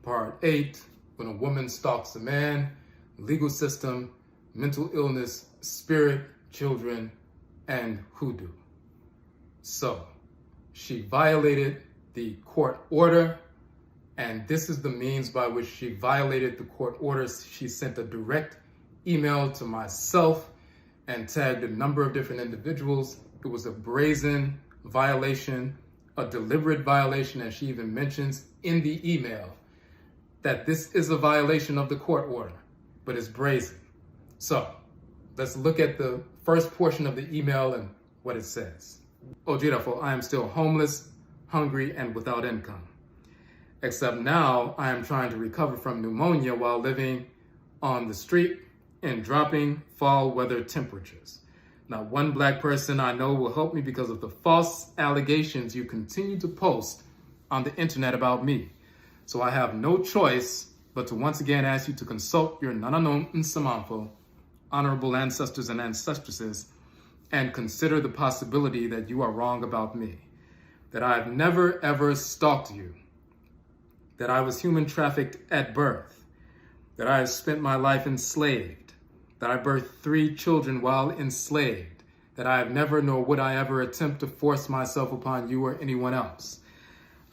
Part 8, when a woman stalks a man, legal system, mental illness, spirit, children, and hoodoo. So, she violated the court order, and this is the means by which she violated the court orders. She sent a direct email to myself and tagged a number of different individuals. It was a brazen violation, a deliberate violation, and she even mentions in the email that this is a violation of the court order, but it's brazen. So let's look at the first portion of the email and what it says. Odwirafo, I am still homeless, hungry, and without income. Except now I am trying to recover from pneumonia while living on the street in dropping fall weather temperatures. Not one black person I know will help me because of the false allegations you continue to post on the internet about me. So I have no choice but to once again ask you to consult your nananom nsamanfo, honorable ancestors and ancestresses, and consider the possibility that you are wrong about me, that I have never ever stalked you, that I was human trafficked at birth, that I have spent my life enslaved, that I birthed 3 children while enslaved, that I have never nor would I ever attempt to force myself upon you or anyone else.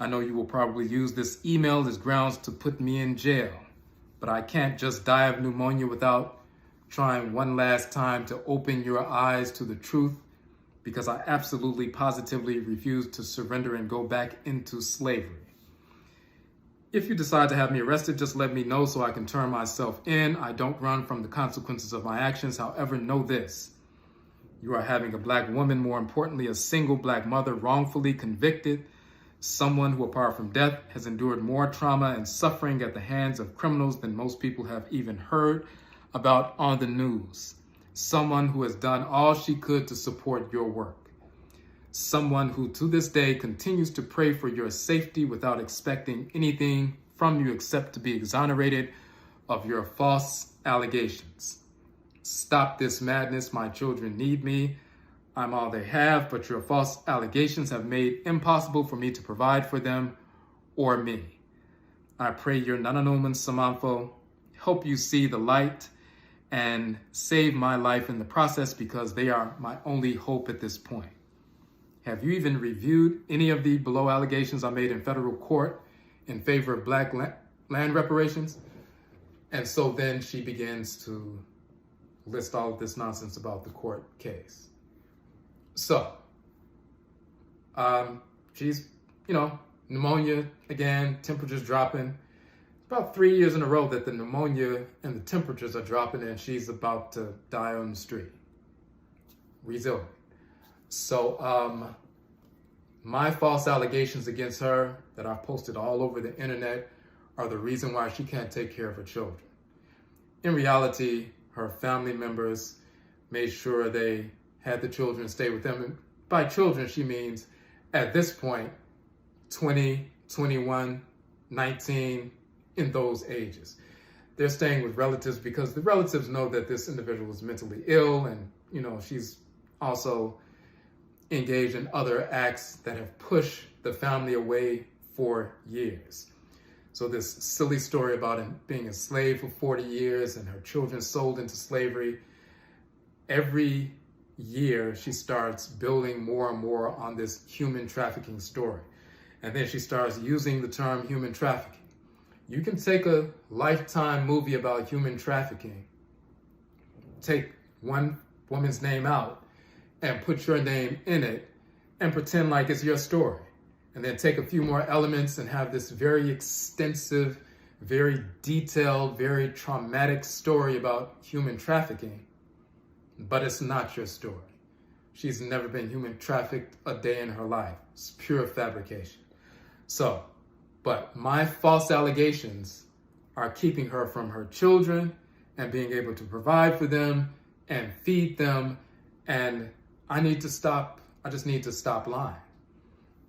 I know you will probably use this email as grounds to put me in jail, but I can't just die of pneumonia without trying one last time to open your eyes to the truth, because I absolutely positively refuse to surrender and go back into slavery. If you decide to have me arrested, just let me know so I can turn myself in. I don't run from the consequences of my actions. However, know this: you are having a black woman, more importantly, a single black mother, wrongfully convicted, someone who, apart from death, has endured more trauma and suffering at the hands of criminals than most people have even heard about on the news. Someone who has done all she could to support your work. Someone who to this day continues to pray for your safety without expecting anything from you except to be exonerated of your false allegations. Stop this madness. My children need me. I'm all they have, but your false allegations have made impossible for me to provide for them or me. I pray your Nananoman Samanfo help you see the light and save my life in the process, because they are my only hope at this point. Have you even reviewed any of the below allegations I made in federal court in favor of black land reparations? And so then she begins to list all of this nonsense about the court case. So, she's, pneumonia again, temperatures dropping. About 3 years in a row that the pneumonia and the temperatures are dropping, and she's about to die on the street. Resilient. So, my false allegations against her that I've posted all over the internet are the reason why she can't take care of her children. In reality, her family members made sure they had the children stay with them. And by children, she means at this point, 20, 21, 19, in those ages. They're staying with relatives because the relatives know that this individual is mentally ill, and she's also engaged in other acts that have pushed the family away for years. So this silly story about him being a slave for 40 years and her children sold into slavery, every year she starts building more and more on this human trafficking story. And then she starts using the term human trafficking. You can take a Lifetime movie about human trafficking, take one woman's name out and put your name in it and pretend like it's your story. And then take a few more elements and have this very extensive, very detailed, very traumatic story about human trafficking. But it's not your story. She's never been human trafficked a day in her life. It's pure fabrication. So, but my false allegations are keeping her from her children and being able to provide for them and feed them. And I just need to stop lying.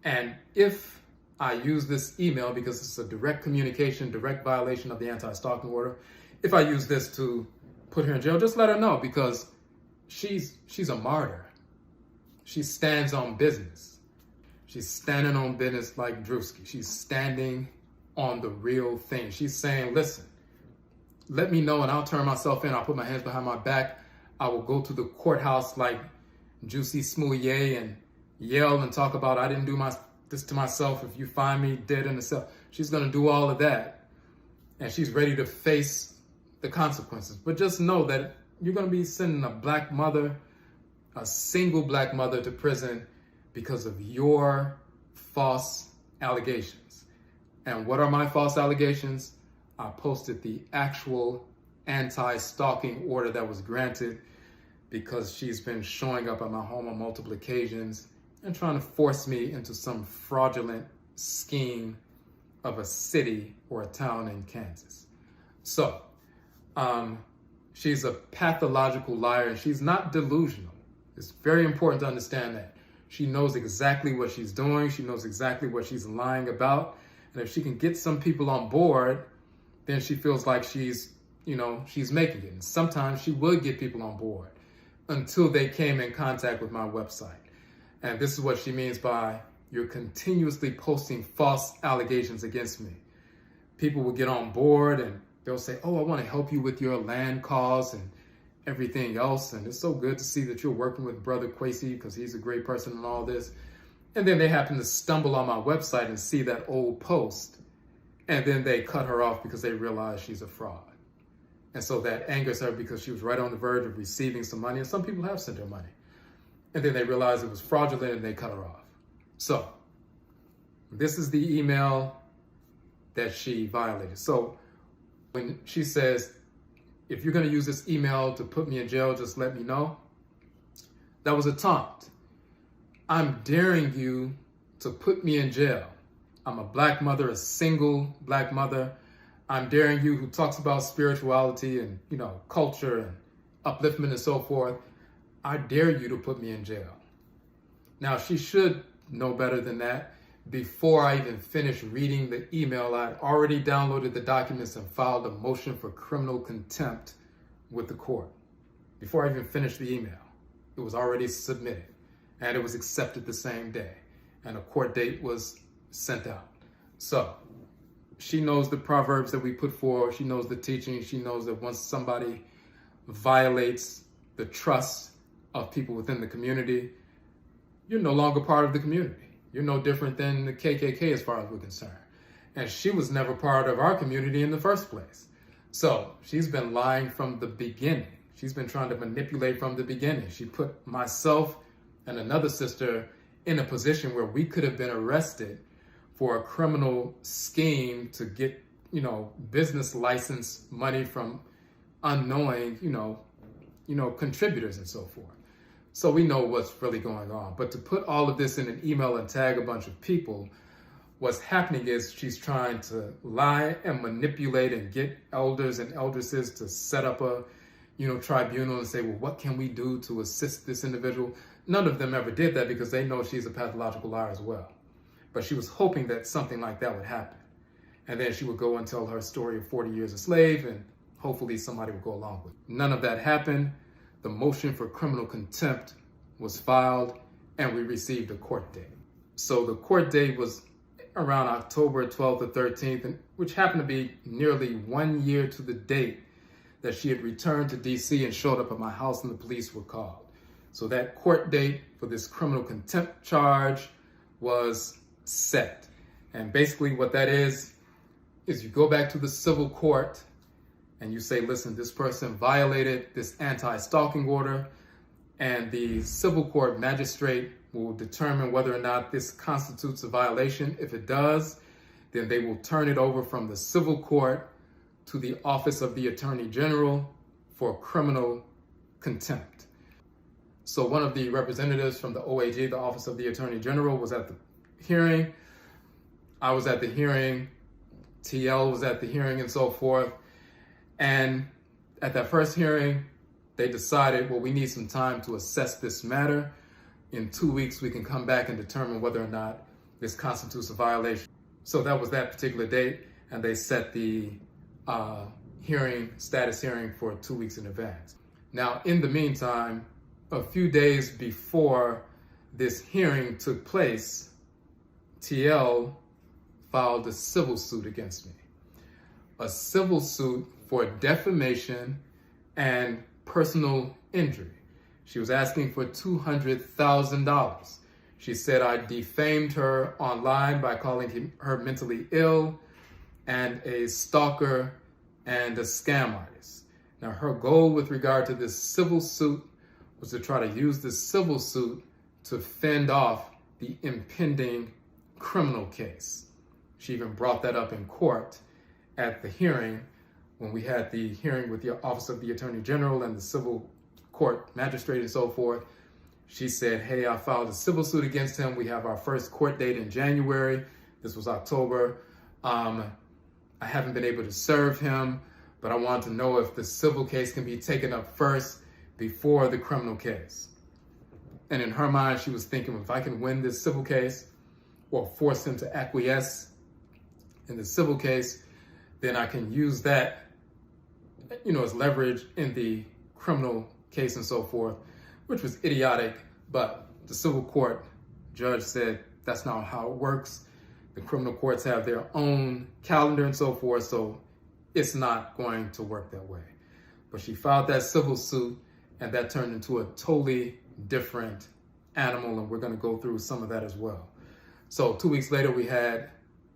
And if I use this email, because it's a direct communication, direct violation of the anti-stalking order, if I use this to put her in jail, just let her know, because she's a martyr. She stands on business. She's standing on business like Drewski. She's standing on the real thing. She's saying, listen, let me know and I'll turn myself in. I'll put my hands behind my back. I will go to the courthouse like Juicy Smouye and yell and talk about I didn't do this to myself. If you find me dead in the cell, she's going to do all of that. And she's ready to face the consequences. But just know that you're going to be sending a black mother, a single black mother, to prison because of your false allegations. And what are my false allegations? I posted the actual anti-stalking order that was granted because she's been showing up at my home on multiple occasions and trying to force me into some fraudulent scheme of a city or a town in Kansas. So, she's a pathological liar and she's not delusional. It's very important to understand that. She knows exactly what she's doing. She knows exactly what she's lying about. And if she can get some people on board, then she feels like she's making it. And sometimes she would get people on board until they came in contact with my website. And this is what she means by you're continuously posting false allegations against me. People will get on board and they'll say, oh, I want to help you with your land cause and everything else. And it's so good to see that you're working with Brother Kwesi because he's a great person in all this. And then they happen to stumble on my website and see that old post. And then they cut her off because they realize she's a fraud. And so that angers her because she was right on the verge of receiving some money. And some people have sent her money. And then they realize it was fraudulent and they cut her off. So this is the email that she violated. So when she says, if you're going to use this email to put me in jail, just let me know. That was a taunt. I'm daring you to put me in jail. I'm a black mother, a single black mother. I'm daring you, who talks about spirituality and, culture and upliftment and so forth. I dare you to put me in jail. Now, she should know better than that. Before I even finished reading the email, I had already downloaded the documents and filed a motion for criminal contempt with the court. Before I even finished the email, it was already submitted and it was accepted the same day and a court date was sent out. So she knows the proverbs that we put forward. She knows the teaching. She knows that once somebody violates the trust of people within the community, you're no longer part of the community. You're no different than the KKK as far as we're concerned. And she was never part of our community in the first place. So she's been lying from the beginning. She's been trying to manipulate from the beginning. She put myself and another sister in a position where we could have been arrested for a criminal scheme to get, business license money from unknowing, contributors and so forth. So we know what's really going on. But to put all of this in an email and tag a bunch of people, what's happening is she's trying to lie and manipulate and get elders and eldresses to set up a, tribunal and say, well, what can we do to assist this individual? None of them ever did that because they know she's a pathological liar as well. But she was hoping that something like that would happen. And then she would go and tell her story of 40 years a slave and hopefully somebody would go along with it. None of that happened. The motion for criminal contempt was filed and we received a court date. So the court date was around October 12th or 13th, which happened to be nearly 1 year to the date that she had returned to DC and showed up at my house and the police were called. So that court date for this criminal contempt charge was set. And basically what that is you go back to the civil court and you say, listen, this person violated this anti-stalking order, and the civil court magistrate will determine whether or not this constitutes a violation. If it does, then they will turn it over from the civil court to the Office of the Attorney General for criminal contempt. So one of the representatives from the OAG, the Office of the Attorney General, was at the hearing. I was at the hearing. TL was at the hearing and so forth. And at that first hearing, they decided, well, we need some time to assess this matter. In 2 weeks, we can come back and determine whether or not this constitutes a violation. So that was that particular date, and they set the status hearing for 2 weeks in advance. Now, in the meantime, a few days before this hearing took place, TL filed a civil suit against me. A civil suit for defamation and personal injury. She was asking for $200,000. She said I defamed her online by calling her mentally ill and a stalker and a scam artist. Now, her goal with regard to this civil suit was to try to use this civil suit to fend off the impending criminal case. She even brought that up in court at the hearing, when we had the hearing with the Office of the Attorney General and the civil court magistrate and so forth. She said, hey, I filed a civil suit against him. We have our first court date in January. This was October. I haven't been able to serve him, but I want to know if the civil case can be taken up first before the criminal case. And in her mind, she was thinking, if I can win this civil case or force him to acquiesce in the civil case, then I can use that, as leverage in the criminal case and so forth, which was idiotic. But the civil court judge said that's not how it works. The criminal courts have their own calendar and so forth, so it's not going to work that way. But she filed that civil suit, and that turned into a totally different animal, and we're going to go through some of that as well. So 2 weeks later, we had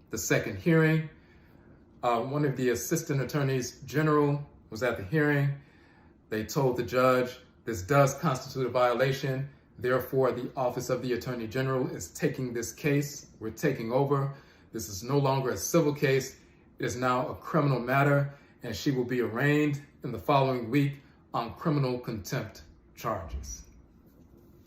the second hearing. One of the assistant attorneys general was at the hearing. They told the judge, this does constitute a violation. Therefore, the Office of the Attorney General is taking this case. We're taking over. This is no longer a civil case. It is now a criminal matter, and she will be arraigned in the following week on criminal contempt charges.